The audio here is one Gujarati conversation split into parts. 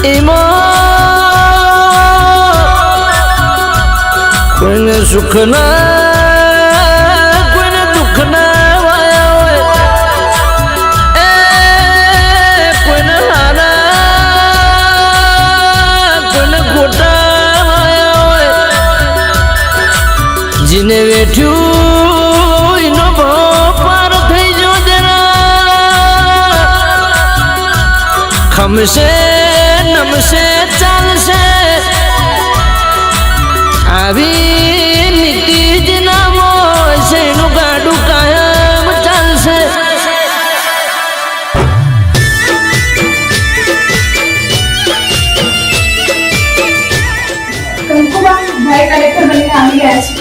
એમાં કોઈને સુખ ના કોઈને દુઃખ ના વાયા હોય એ કોઈને હારા કોઈને ખોટા વાયા હોય જીને વેઠ્યું એનો ભાવ પાર થઈ જો જરા ખમશે નમશે ચાલશે આવી નીતિ જ નામો છે એનું ગાડું કાયમ ચાલશે. કંકુબા ભાઈ કલેક્ટર બનીને આવી ગયા છે.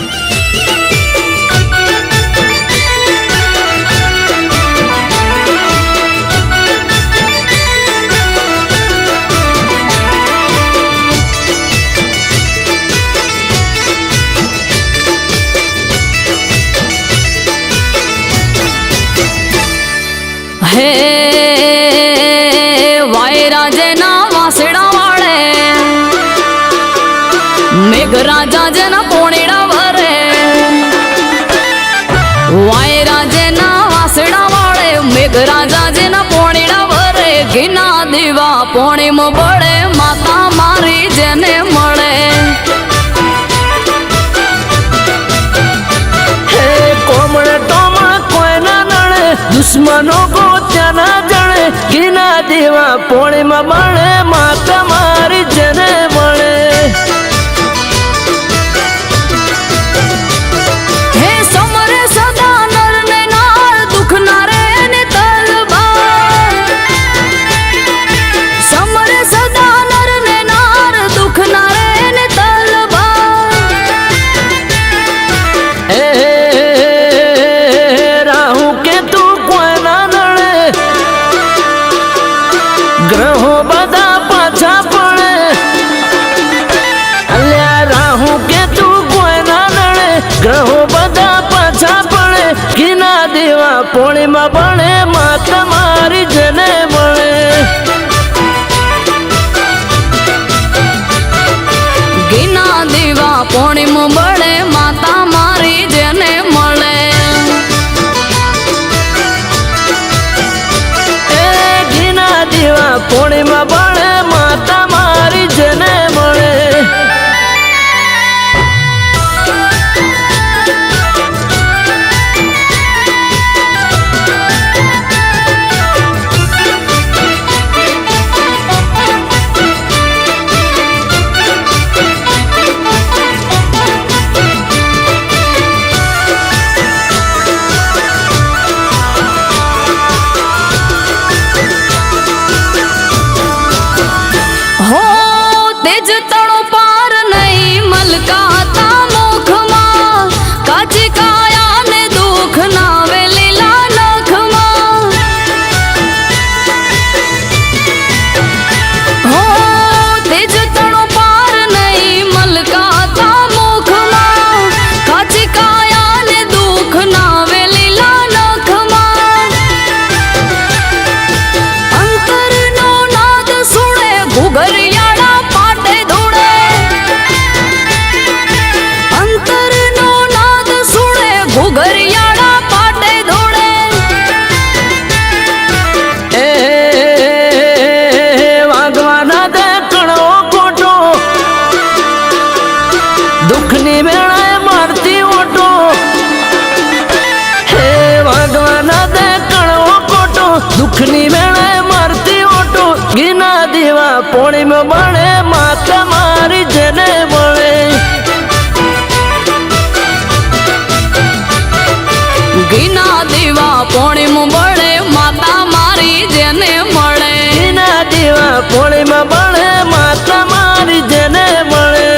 હે વાયરાજના વાસડા વાળે મેઘરાજા જેના પોણીડા વરે વાયરાજના વાસડા વાળે મેઘરાજા જેના પોણીડા વરે ઘીના દીવા પોણીમાં બળે માતા મારી જેને મળે હે કોમળ ટોમળ કોઈના નડે દુશ્મનો ગોત્યાના જણે ઘીના દેવા પોણીમાં બળે માતા મારી જેને મળે. હે સમરે સદા નર ને નાર દુઃખ ના રે ને તલવાર સમરે સદા નર ને નાર દુઃખ ના રે ને તલવાર હે રાહુ કે તું કોઈના નડે ગ્રહો બધા પાછા પડે અલ્યા રાહુ કે તું કોઈના નડે ગ્રહો બધા પાછા પડે ઘીના દેવા પોણીમાં બળે માતા મારી જેને મળે. ઘીના દીવા પોણીમાં બળે માતા મારી જેને મળે એ ઘીના દેવા પોણીમાં બળે માતા મારી જેને મળે. હો તેજ તણો પાર નહીં મલકાતા મુખમાં કાચી કાયા ને દુઃખ નાવે લીલા નખમાં હો તેજ તણો પાર નહીં મલકાતા મુખમાં કાચી કાયા ને દુઃખ નાવે લીલા નખમાં અંતરનો નાદ સુણે ઘુઘરિયાળા પાટે ધૂળે અંતરનો નાદ સુણે ઘુઘરિયાળા પાટે ધૂળે એ વાગવાના દે કણો કોટો દુઃખની વેળાએ મારતી ઓટો હે વાગવાના દે કણો કોટો દુઃખની વેળાએ મારતી ઓટો ઘીના દેવા પોણીમાં બળે માતા મારી જેને મળે. ઘીના દીવા પોણીમાં બળે માતા મારી જેને મળે ઘીના દેવા પોણીમાં બળે માતા મારી જેને મળે.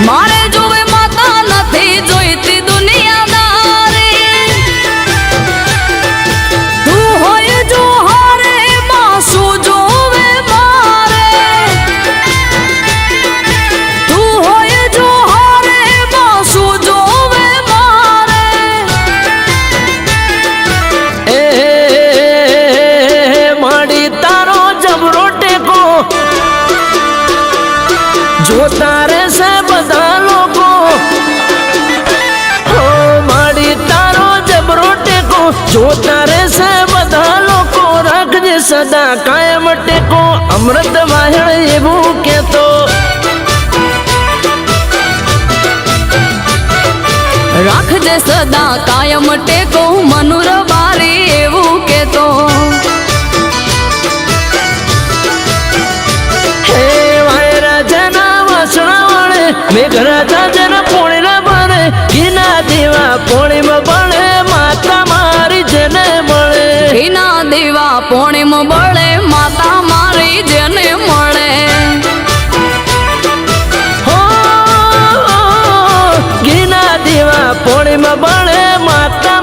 મારે જોવે માતા નથી જોઈતી દુનિયાદારી તું હોય જો હારે માં શું જોવે મારે તું હોય જો હારે માં શું જોવે મારે એ માડી તારો જબરો ટેકો જોતા રહેશે બધા લોકો ઓ માડી તારો જબરો ટેકો જોતા રહેશે બધા લોકો રાખજે સદા કાયમ ટેકો અમૃત વાહણ એવું કેતો રાખજે સદા કાયમ ટેકો મનુર બારી એવું કેતો હે વાયરાજના વાસણા વળે મેઘરાજા જના પોણીના બને ઘીના દેવા પોણીમાં બળે માતા મારી જેને મળે ઘીના દેવા પોણીમ બળે માતા મારી જેને મળે હો ઘીના દેવા પોણીમાં બળે માતા